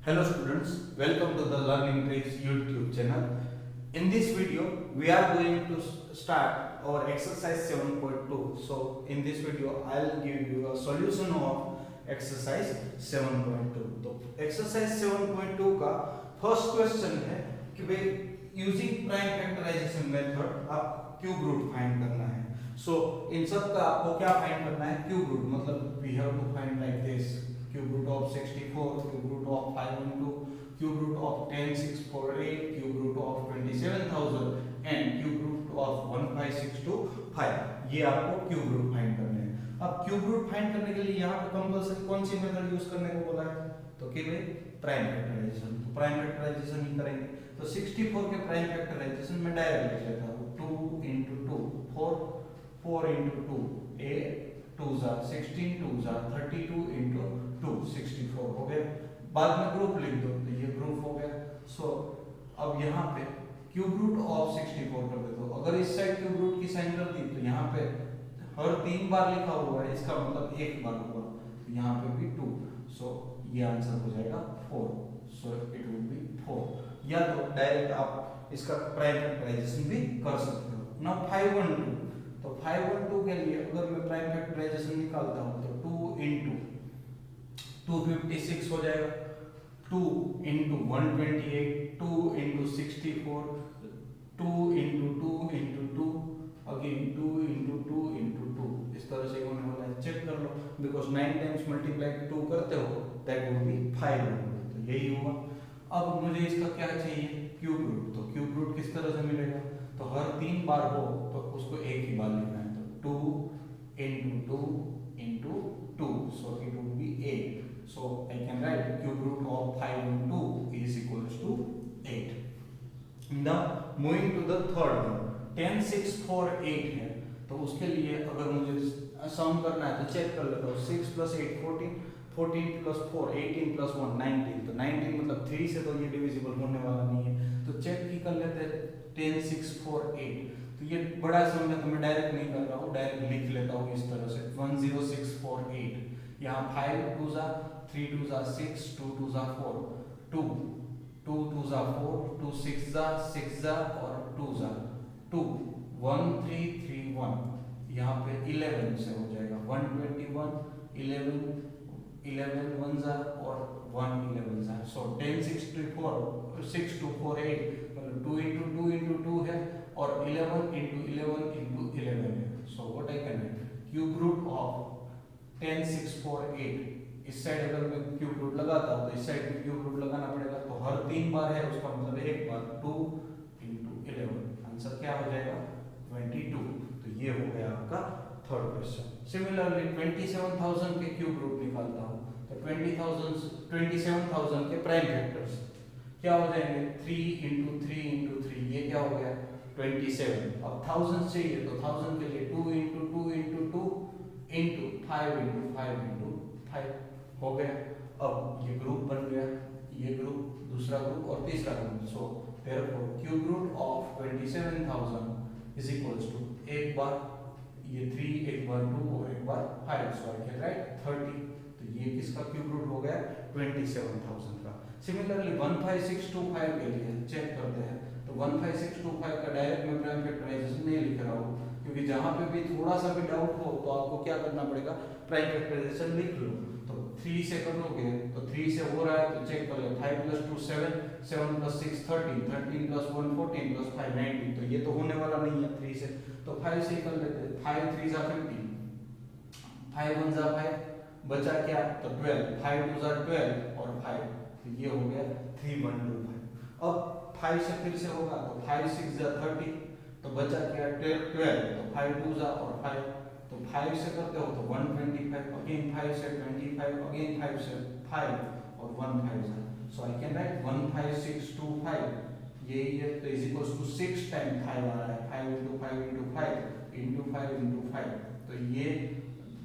Hello students, welcome to the Learning Tricks YouTube channel. In this video, we are going to start our exercise 7.2. So in this video, I'll give you a solution of exercise 7.2. तो exercise 7.2 का first question है कि भाई using prime factorization method आप cube root find करना है. So इन सब का आपको क्या फाइंड करना है? क्यूब रूट मतलब we have to find like this. Cube root of 64, cube root of 512, cube root of 10648, cube root of 27,000 and cube root of 15625. ये आपको क्यूब रूट फाइंड करने हैं. अब क्यूब रूट फाइंड करने के लिए यहाँ पे कंपल्सरी कौन सी मेथड यूज करने को बोला है? तो कि भाई प्राइम फैक्टराइजेशन. तो प्राइम फैक्टराइजेशन ही करेंगे. तो 64 के प्राइम फैक्टराइजेशन में डायरेक्ट लिख लेता हूँ. 2 into 2 4, 4 into 2 8, 2 जा 16, 2 जा 32 into 2 64 हो गया. बाद में ग्रुप लिख दो तो ये ग्रुप हो गया. सो अब यहाँ पे क्यूब रूट ऑफ 64 कर दे दो. अगर इस साइड क्यूब रूट की साइन कर दी तो यहाँ पे हर 3 बार लिखा हुआ है, इसका मतलब एक बार होगा. तो यहाँ पे भी 2. सो ये आंसर हो जाएगा 4. So it will be 4. या तो डायरेक्ट आप इसका प्राइम फैक्टराइजेशन भी कर सकते हो. नाउ 512. तो 512 के लिए अगर मैं प्राइम फैक्टराइजेशन निकालता हूँ तो 2 into 256 हो जाएगा. 2 into 128, 2 into 64, 2 into 2 into 2, again 2 into 2 into 2. इस तरह से होने वाला है. चेक कर लो because 9 times multiply 2 करते हो that would be 500. तो यही होगा. अब मुझे इसका क्या चाहिए? Cube root. तो क्यूब रूट किस तरह से मिलेगा? तो हर 3 बार हो तो उसको एक ही बार लिखना है. तो 2 into 2 into 2. So it would be 8. So I can write cube root of 5 into 2 is equals to 8. Now moving to the third one. 10 6 4 8 है. तो उसके लिए अगर मुझे सम करना है तो चेक कर लेता हूँ. 6 plus 8 14, 14 plus 4 18 plus 1 19. तो 19 मतलब 3 से तो ये डिविजिबल होने वाला नहीं है. तो चेक ही कर लेते हैं. 10 6 4 8. तो ये बड़ा सम है तो मैं डायरेक्ट नहीं कर रहा हूँ, डायरेक्ट लिख लेता हूँ इस तरह से 10648. यहाँ 5 2 जा 3 2 जा 6, 2 2 जा 4, 2 2 2 जा 4, 2 6 जा और 2 जा 2 1 3 3 1. यहाँ पे 11 से हो जाएगा 121 11 11 1 जा और 1 11 जा. सो 10 64 6 2 4 8 मतलब 2 into 2 into 2 है और 11 into 11 into 11 है. So what I can write? Cube root of 10 6 4 8. इस साइड अगर मैं क्यूब रूट लगाता हूँ तो इस साइड भी क्यूब रूट लगाना पड़ेगा. तो हर 3 बार है उसका मतलब एक बार 2 into 11. आंसर क्या हो जाएगा? 22. तो ये हो गया आपका थर्ड क्वेश्चन. सिमिलरली 27,000 के क्यूब रूट निकालता हूँ तो 27,000 के प्राइम फैक्टर्स क्या हो जाएंगे? 3 into 3 into 3. ये क्या हो गया? 27. अब 1000 चाहिए तो 1000 के लिए 2 into 2 into 2 into 5 into 5 into 5 हो गया. अब ये ग्रुप बन गया. ये ग्रुप, दूसरा ग्रुप और तीसरा group. So therefore cube root of 27,000 is equals to एक बार ये 3 एक बार 2 और एक बार 5. सो आई कैन राइट 30. तो ये किसका क्यूब रूट हो गया? 27,000 का. सिमिलरली 15625 के लिए चेक करते हैं. तो 15625 का डायरेक्ट मैं प्राइम फैक्टराइजेशन नहीं लिख रहा हूँ क्योंकि जहाँ पे भी थोड़ा सा भी डाउट हो तो आपको क्या करना पड़ेगा? प्राइम फैक्टराइजेशन लिख लो. तो 3 से करोगे तो 3 से हो रहा है तो चेक कर लो. 5 plus 2 7, 7 plus 6 13, 13 plus 1 14 plus 5 19. तो ये तो होने वाला नहीं है 3 से. तो 5 से कर लेते हैं. 5 3 जा 15, 5 1 जा 5, बचा क्या? तो 12. 5 2 जा 12 और 5. तो ये हो गया 3125. अब 5 से फिर से होगा तो 5 6 जा 30. तो बचा क्या? 12. तो 5 2 जा और 5. तो 5 से करते हो तो 125. अगेन 5 से 25. अगेन 5 से 5 और 1 5 जा. सो आई कैन राइट 15625. यही है. तो इज इक्वल्स टू 6 टाइम 5 आ रहा है. 5 into 5 into 5 into 5 into 5. तो ये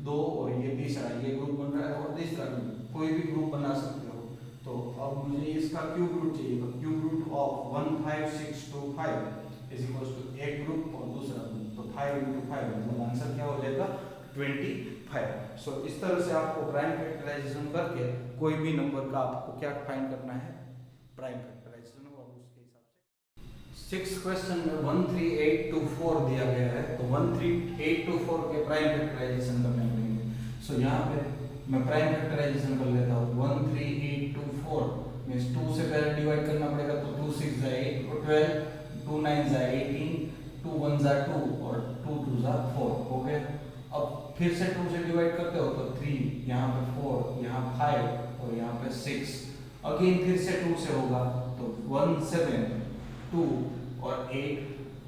दो और ये तीसरा ये ग्रुप बन रहा है और तीसरा ग्रुप कोई भी ग्रुप बना सकते हो. तो अब मुझे इसका क्यूब रूट चाहिए. तो cube root of 15625 is equals to एक ग्रुप और दूसरा ग्रुप. तो 5 into 5 मतलब आंसर क्या हो जाएगा? 25. सो इस तरह से आपको प्राइम फैक्टराइजेशन करके कोई भी नंबर का आपको क्या फाइंड करना है, प्राइम फैक्टराइजेशन, और उसके हिसाब से 6 क्वेश्चन में 13824 दिया गया है, तो 13824 के प्राइम फैक्टराइजेशन करने पड़ेंगे। सो यहाँ पे मैं प्राइम फैक्टराइजेशन कर लेता हूँ। 13824 मीन्स 2 से पहले डिवाइड करना पड़ेगा, तो 2 6 जा 8 और 12, 2 9 जा 18, 2 1 जा 2 और 2 2 जा 4 हो गया। अब फिर से 2 से डिवाइड करते हो तो 3, यहाँ पे 4, यहाँ 5 और यहाँ पे 6। अगेन फिर से 2 से होगा तो 1 7 2 और 8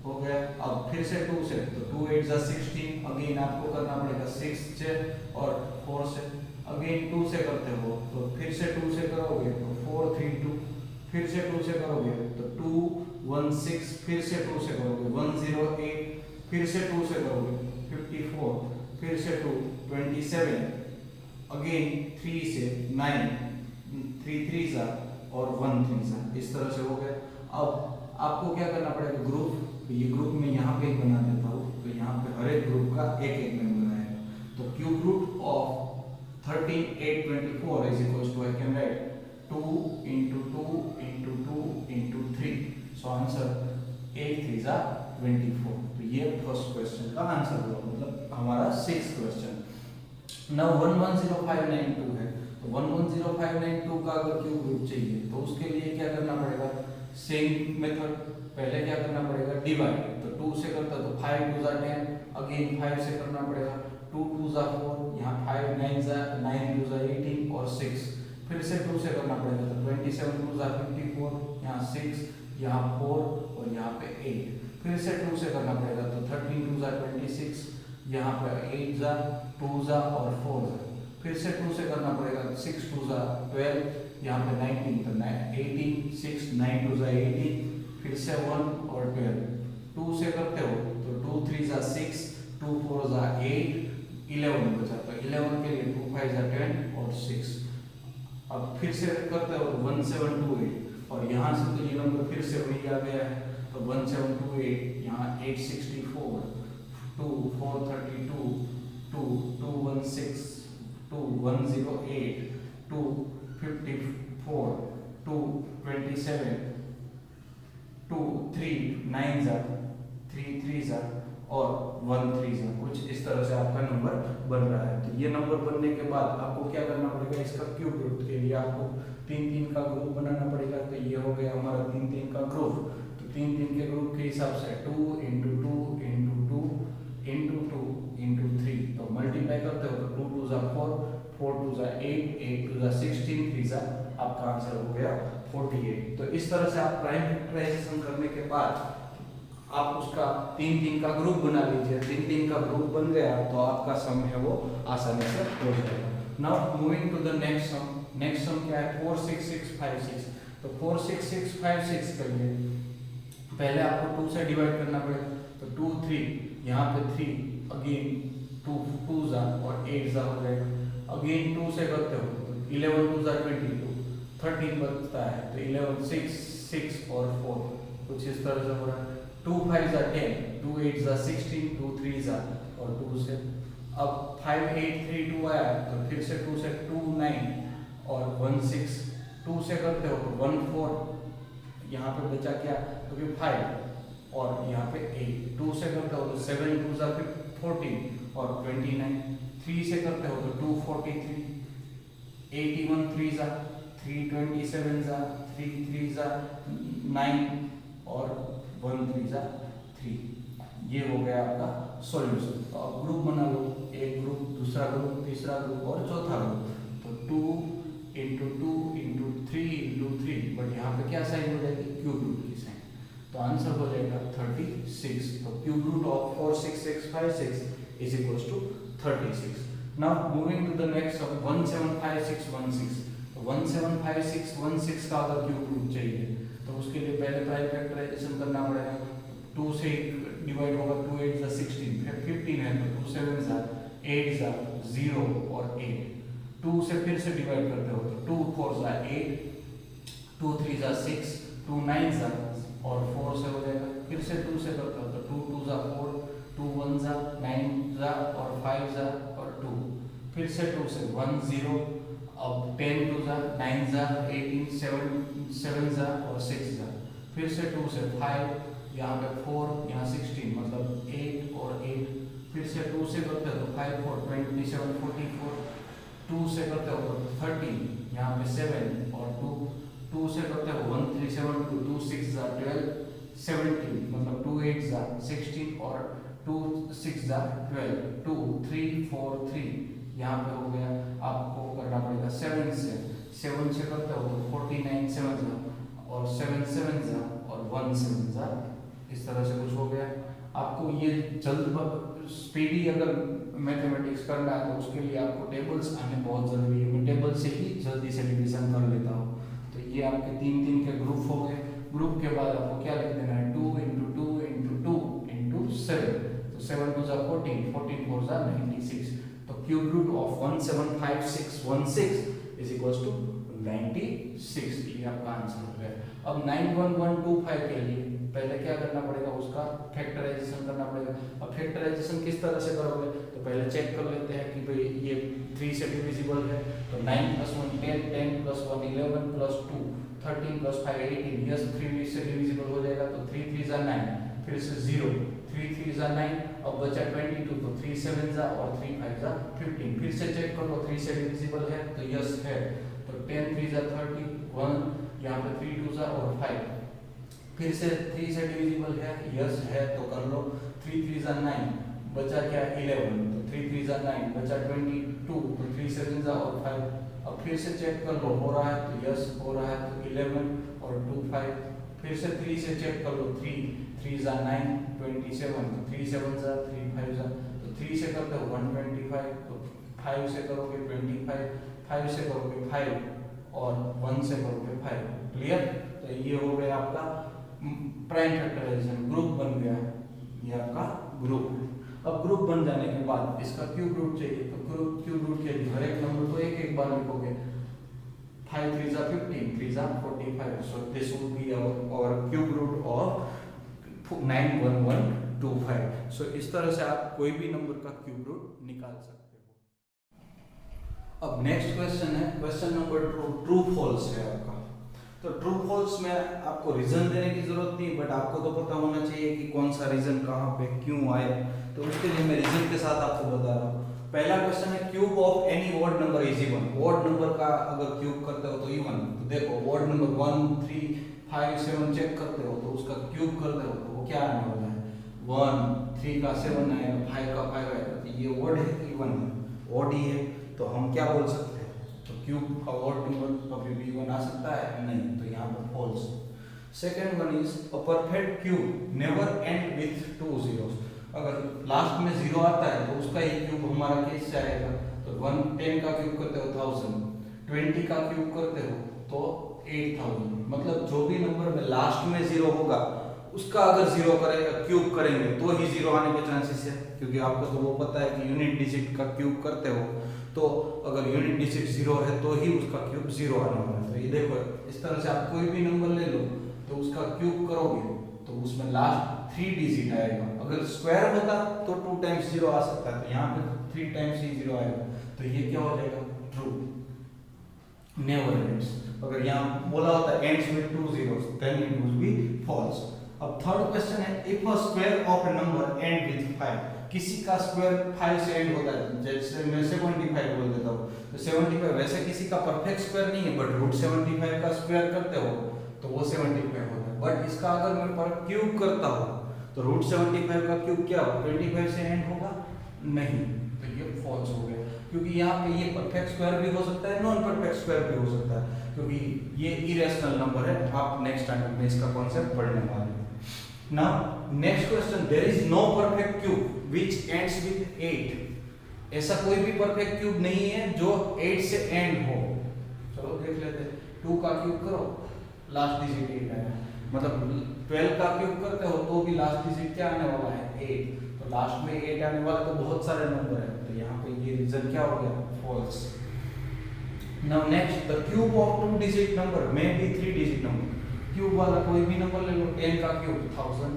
हो गया। अब फिर से 2 से तो 2 8 जा 16, अगेन आपको करना पड़ेगा 6 से और 4 से। अगेन 2 से करते हो तो फिर से 2 से करोगे तो 4 3 2, फिर से 2 से करोगे तो 2 1 6, फिर से 2 से करोगे 1 0 8, फिर से 2 से करोगे 54, फिर से 2 27, अगेन 3 से 9, 3 3 जा और 1 3 जा, इस तरह से हो गया। अब आपको क्या करना पड़ेगा, ग्रुप, ये ग्रुप में यहाँ पे बना देता हूँ, तो यहाँ पे हर एक ग्रुप का एक एक मेंबर आएगा। तो cube root of 13824 is equal to, I can write 2 into 2 into 2 into 3, so answer 8 3 जा 24। तो ये फर्स्ट क्वेश्चन का आंसर हुआ, मतलब हमारा 6th क्वेश्चन। नाउ 110592 है, तो 110592 का अगर क्यूब रूट चाहिए तो उसके लिए क्या करना पड़ेगा, सेम मेथड, पहले क्या करना पड़ेगा, डिवाइड, तो 2 से करता तो 5 2 जा 10, अगेन 5 से करना पड़ेगा 2 2 जा 4, यहाँ 5 9 जा 9 2 जा 18 और 6, फिर से 2 से करना पड़ेगा तो 27 2 जा 54, यहाँ 6, यहाँ 4 और यहाँ पे 8, फिर से 2 से करना पड़ेगा तो 13 2 जा 26, यहाँ पे 8 जा 2 जा और 4 जा, फिर से 2 से करना पड़ेगा 6 2 जा 12, यहाँ पे 19 तो 18 6 9 2 जा 18, फिर से 1 और 12, 2 से करते हो तो 2 3 जा 6, 2 4 जा 8, 11 बचा, तो 11 के लिए 2 5 जा 10 और 6। अब फिर से करते हो 1728 और यहाँ से तो ये नंबर फिर से वही आ गया है, तो 1728, यहाँ 864, 2 432, 2 216, 2 108, 2 54, 2 27, 2 3 9 जा 3 3 जा और 1 3 जा, कुछ इस तरह से आपका नंबर बन रहा है। तो ये नंबर बनने के बाद आपको क्या करना पड़ेगा, इसका क्यूब रूट के लिए आपको 3 3 का ग्रुप बनाना पड़ेगा। तो ये हो गया हमारा 3 3 का ग्रुप, तो 3 3 के ग्रुप के हिसाब से 2 into 2 into 2 into 2 into 3, तो मल्टीप्लाई करते हो तो 2 2 जा 4, 4 2 जा 8, 8 2 जा 16, 3 जा, आपका आंसर हो गया 48। तो इस तरह से आप प्राइम फैक्टराइजेशन करने के बाद आप उसका 3 3 का ग्रुप बना लीजिए। 3 3 का ग्रुप बन गया तो आपका सम है वो आसानी से हो जाएगा। Now moving to the next sum. Next sum क्या है, 46656। तो 46656 के लिए पहले आपको 2 से डिवाइड करना पड़ेगा, तो 2 3, यहाँ पे 3, अगेन 2 2 जा और 8 जा हो जाएगा। अगेन 2 से करते हो तो 11 2 जा 22, 13 बचता है तो 11 6 6 और 4, कुछ इस तरह से हो रहा है। 2 5 जा 10, 2 8 जा 16, 2 3 जा और 2 से। अब 5 8 3 2 आया तो फिर से 2 से 2 9 और 1 6, 2 से करते हो तो 1 4, यहाँ पे बचा क्या, तो फिर 5 और यहाँ पे 8, 2 से करते हो तो 7 2 जा 14 और 29, 3 से करते हो तो 2 43, 81 3 जा 3 27 जा 3 3 जा 9 और 1 3 जा 3। ये हो गया आपका सॉल्यूशन। तो अब ग्रुप बना लो, एक ग्रुप, दूसरा ग्रुप, तीसरा ग्रुप और चौथा ग्रुप। तो 2 into 2 into 3 into 3, बट यहाँ पे क्या साइन हो जाएगी, क्यूब रूट की साइन। तो आंसर हो जाएगा 36। तो cube root of 46656 is equals to 36। Now moving to the next sum 175616। तो 175616 का अगर क्यूब रूट चाहिए तो उसके लिए पहले प्राइम फैक्टराइजेशन करना पड़ेगा। 2 से डिवाइड होगा, 2 8 जा 16, फिर 15 है तो 2 7 जा 8 जा 0 और 8, 2 से फिर से डिवाइड करते हो तो 2 4 जा 8, 2 3 जा 6, 2 9 जा और 4 से हो जाएगा। फिर से 2 से करते हो तो 2 2 जा 4, 2 1 जा 9 जा और 5 जा और 2, फिर से 2 से 1 0, अब 10 2 जा 9 जा 18 7 जा और 6 जा, फिर से 2 से 5, यहाँ पे 4, यहाँ 16 मतलब 8 और 8, फिर से 2 से करते हो तो 5 4 27 44, 2 से करते हो तो 13, यहाँ पे 7 और 2 से करते हो 1 3 7 2 6 जा 12 17 मतलब 2 8 जा 16 और 2 6 जा 12 2 3 4 3, यहाँ पे हो गया। आपको करना पड़ेगा 7 से करते हो तो 49 7 जा और 7 7 जा और 1 7 जा, इस तरह से कुछ हो गया। आपको ये जल्द स्पीडी अगर मैथमेटिक्स करना है तो उसके लिए आपको टेबल्स आने बहुत जरूरी है। मैं टेबल से ही जल्दी से डिवीजन कर लेता हूँ। तो ये आपके 3 के ग्रुप हो गए। ग्रुप के बाद आपको क्या लिख देना है 2 into 2 into 2 into 7, तो 7 2 जा 14 14 4 जा 96, तो cube root of 175616 is equals to 96, ये आपका आंसर हो गया। अब 91125 के लिए पहले क्या करना पड़ेगा, उसका फैक्टराइजेशन करना पड़ेगा। अब फैक्टराइजेशन किस तरह से करोगे, तो पहले चेक कर लेते हैं कि भाई ये 3 से डिविजिबल है, तो 9 + 1 10 10 + 1 11 + 2 13 + 5 18, यस 3 से डिविजिबल हो जाएगा, तो 3 3 जा 9, फिर से 0 3 3 जा 9, अब बचा 22, तो 3 7 जा और 3 5 जा 15, फिर से चेक कर लो 3 से डिविजिबल है तो यस है, तो 10 3 जा 31, यहाँ पे 3 2 जा और 5, फिर से 3 से डिविजिबल है यस है तो कर लो, 3 3 जा 9, बचा क्या 11, तो 3 3 जा 9, बचा 22, तो 3 7 जा और 5, अब फिर से चेक कर लो हो रहा है तो यस हो रहा है, तो 11 और 2 5, फिर से 3 से चेक कर लो 3 3 जा 9 27, तो 3 7 जा 3 5 जा, तो 3 से करते हो 125, तो 5 से करोगे 25, 5 से करोगे 5 और 1 से करोगे 5, क्लियर। तो ये हो गया आपका प्राइम फैक्टराइजेशन, ग्रुप बन गया ये आपका ग्रुप। अब ग्रुप बन जाने के बाद इसका क्यूब रूट चाहिए, तो क्यूब रूट के लिए हर एक नंबर को एक बार लिखोगे, 5 3 जा 15 3 जा 45, so this would be our cube root of 91125। so इस तरह से आप कोई भी नंबर का क्यूब रूट निकाल सकते हो। अब नेक्स्ट क्वेश्चन है, क्वेश्चन नंबर 2, ट्रू फॉल्स है आपका। तो ट्रू फॉल्स में आपको रीजन देने की जरूरत नहीं, बट आपको तो पता होना चाहिए कि कौन सा रीजन कहाँ पे क्यों आए, तो उसके लिए मैं रीजन के साथ आपको बता रहा हूँ। पहला क्वेश्चन है cube of any odd number is even. Odd number का अगर क्यूब करते हो तो इवन, तो देखो ऑड नंबर 1 3 5 7 चेक करते हो तो उसका क्यूब करते हो तो वो क्या आने वाला है, 1 3 का 7 आएगा, 5 का 5 आएगा, तो ये ऑड है कि इवन है, ऑड ही है, तो हम क्या बोल सकते हैं, तो क्यूब का ऑड नंबर कभी भी इवन आ सकता है नहीं, तो यहाँ पर false. Second one is a perfect cube never end with 2 zeros। अगर लास्ट में 0 आता है तो उसका ही क्यूब हमारा केस से आएगा, तो 10 का क्यूब करते हो 1000, 20 का क्यूब करते हो तो 8000, मतलब जो भी नंबर में लास्ट में 0 होगा उसका अगर 0 करेगा क्यूब करेंगे तो ही 0 आने के चांसेस है, क्योंकि आपको तो वो पता है कि यूनिट डिजिट का क्यूब करते हो तो अगर यूनिट डिजिट 0 है तो ही उसका क्यूब 0 आने वाला है। तो ये देखो इस तरह से आप कोई भी नंबर ले लो तो उसका क्यूब करोगे तो उसमें लास्ट 3 डिजिट आएगा, अगर स्क्वायर होता तो 2 टाइम्स 0 आ सकता है, तो यहाँ पे 3 टाइम्स ही 0 आएगा, तो ये क्या हो जाएगा ट्रू, नेवर एंड्स। अगर यहाँ बोला होता ends with 2 zeros then it would be false. अब थर्ड क्वेश्चन है if a square of a number end with 5, किसी का स्क्वायर 5 से एंड होता है, जैसे मैं 75 बोल देता हूँ तो 75 वैसे किसी का परफेक्ट स्क्वायर नहीं है, बट रूट 75 का स्क्वायर करते हो तो वो 75 होता है, बट इसका अगर मैं पर क्यूब करता हूँ तो रूट 75 का क्यूब क्या होगा, 25 से एंड होगा नहीं, तो ये फॉल्स हो गया, क्योंकि यहाँ पे ये परफेक्ट स्क्वायर भी हो सकता है, नॉन परफेक्ट स्क्वायर भी हो सकता है, क्योंकि ये इरेशनल नंबर है। आप नेक्स्ट स्टैंडर्ड में इसका कॉन्सेप्ट पढ़ने वाले हैं। Now next question, there is no perfect cube which ends with 8। ऐसा कोई भी परफेक्ट क्यूब नहीं है जो 8 से एंड हो। चलो देख लेते हैं, 2 का क्यूब करो लास्ट डिजिट 8 आएगा, मतलब 12 का क्यूब करते हो तो भी लास्ट डिजिट क्या आने वाला है 8, तो लास्ट में 8 आने वाला, तो बहुत सारे नंबर है, तो यहाँ पे ये रीजन क्या हो गया false. Now next, the cube of 2 digit number may be 3 digit number. Cube वाला कोई भी नंबर ले लो, 10 का क्यूब 1000,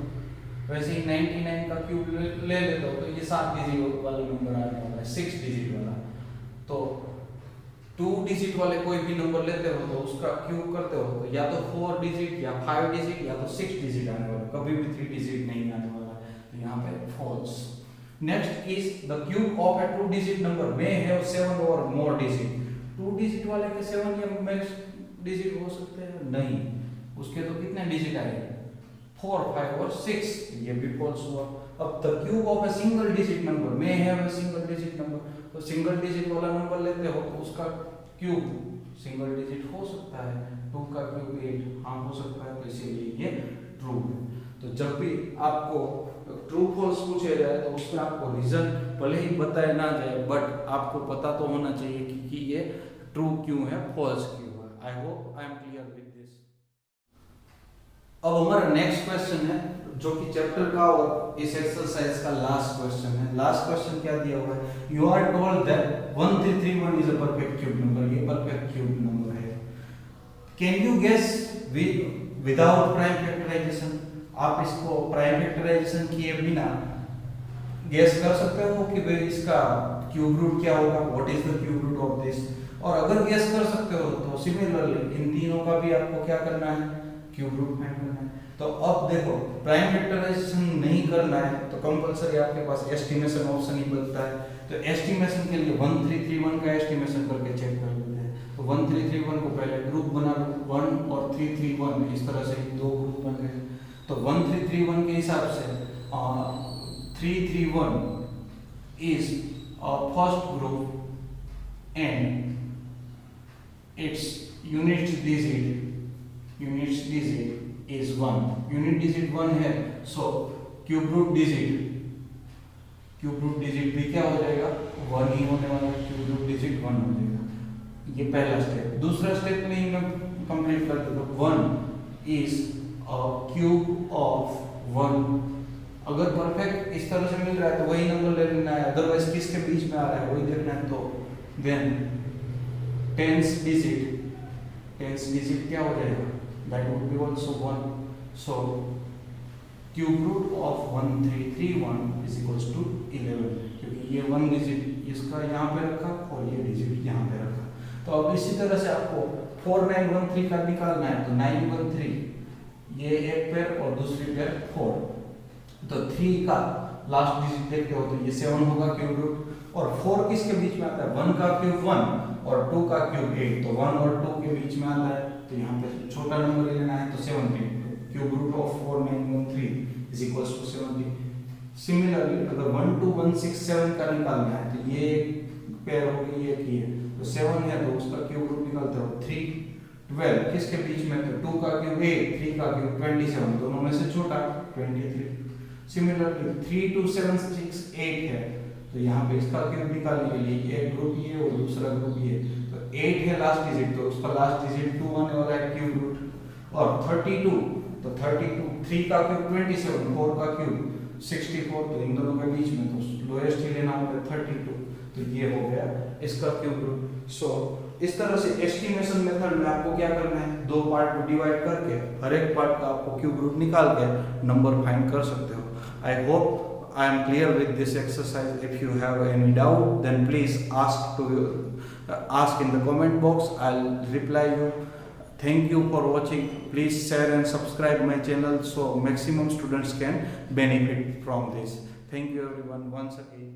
वैसे ही 99 का क्यूब ले लेते हो तो ये 7 डिजिट वाला नंबर आने वाला है, 6 डिजिट वाला, तो 2 डिजिट वाले कोई भी नंबर लेते हो तो उसका क्यूब करते हो तो या तो 4 डिजिट या 5 डिजिट या तो 6 डिजिट आने वाला, कभी भी 3 डिजिट नहीं आने वाला, तो यहाँ पे false. Next is the cube of a 2 digit number may have 7 or more digit. 2 digit वाले के 7 या मैक्स डिजिट हो सकते हैं? नहीं, उसके तो कितने डिजिट आएंगे? 4, 5 और 6, ये भी फॉल्स हुआ। अब the cube of a single digit number may have a single digit number, तो सिंगल डिजिट वाला नंबर लेते हो तो उसका क्यूब सिंगल डिजिट हो सकता है, 2 का क्यूब 8, हाँ हो सकता है, तो इसीलिए ये ट्रू है। तो जब भी आपको ट्रू फॉल्स पूछे जाए तो उसमें आपको रीजन भले ही बताया ना जाए, बट आपको पता तो होना चाहिए कि ये ट्रू क्यों है, फॉल्स क्यों है। I hope I am clear with this. अब हमारा नेक्स्ट क्वेश्चन है जो कि चैप्टर का और इस एक्सरसाइज का लास्ट क्वेश्चन है। लास्ट क्वेश्चन क्या दिया हुआ है? You are told that 1331 is a perfect cube number, ये परफेक्ट क्यूब नंबर है। Can you guess without prime factorisation? आप इसको प्राइम फैक्टराइजेशन किए बिना गेस कर सकते हो कि भाई इसका क्यूब रूट क्या होगा, what is the cube root of this. और अगर गेस कर सकते हो तो सिमिलरली इन तीनों का भी आपको क्या करना है? क्यूब रूट फाइंड करना है। तो अब देखो प्राइम फैक्टराइजेशन नहीं करना है तो कंपलसरी आपके पास एस्टिमेशन ऑप्शन ही बचता है। तो एस्टिमेशन के लिए 1331 का एस्टिमेशन करके चेक कर लेते हैं। तो 1331 को पहले ग्रुप बना लो, 1 और 331, इस तरह से दो ग्रुप बन गए। तो 1331 के हिसाब से 331 is first group and its unit digit is 1, unit digit 1 है, so क्यूब रूट डिजिट भी क्या हो जाएगा? 1 ही होने वाला है, क्यूब रूट डिजिट 1 हो जाएगा। ये पहला स्टेप। दूसरा स्टेप में ही मैं कंप्लीट कर देता हूँ। 1 is क्यूब ऑफ 1। अगर परफेक्ट इस तरह से मिल रहा है तो वही नंबर ले लेना है, अदरवाइज किसके बीच में आ रहा है वही देखना है। तो देन टेंस डिजिट क्या हो जाएगा? That would be also 1। So cube root of 1331 is equals to 11, क्योंकि ये 1 डिजिट इसका यहाँ पे रखा और ये डिजिट यहाँ पे रखा। तो अब इसी तरह से आपको 4913 का निकालना है। तो 913 ये एक पेयर और दूसरी पेयर 4, तो 3 का लास्ट डिजिट देखते हो तो ये 7 होगा क्यूब रूट, और 4 किसके बीच में आता है? 1 का क्यूब 1 और 2 का क्यूब 8, तो 1 और 2 के बीच में आता है। तो यहाँ पे छोटा नंबर लेना है तो 17, cube root of 4913 is equals to 17। Similarly अगर 12167 का निकालना है तो ये पेयर होगी, ये की है, तो 7 है तो उसका क्यूब रूट निकालते हो 3। 12 किसके बीच में? तो 2 का क्यूब 8, 3 का क्यूब 27, दोनों में से छोटा 23। सिमिलरली 32768 है, तो यहाँ पे इसका क्यूब निकालने के लिए एक ग्रुप ये और दूसरा ग्रुप ये, तो 8 है लास्ट डिजिट, तो उसका लास्ट डिजिट 2 आने वाला है क्यूब रूट। और 32, तो 32 3 का क्यूब 27, 4 का क्यूब 64, तो इन दोनों के बीच में तो लोएस्ट ही लेना होगा 32, तो ये हो गया इसका क्यूब रूट। सो इस तरह से एस्टिमेशन मेथड में आपको क्या करना है? दो पार्ट को डिवाइड करके हर एक पार्ट का आपको क्यूब रूट निकाल के नंबर फाइंड कर सकते हो। I hope I am clear with this exercise. If you have any doubt, then please ask in the comment box. I'll reply you. Thank you for watching. Please share and subscribe my channel so maximum students can benefit from this. Thank you everyone once again.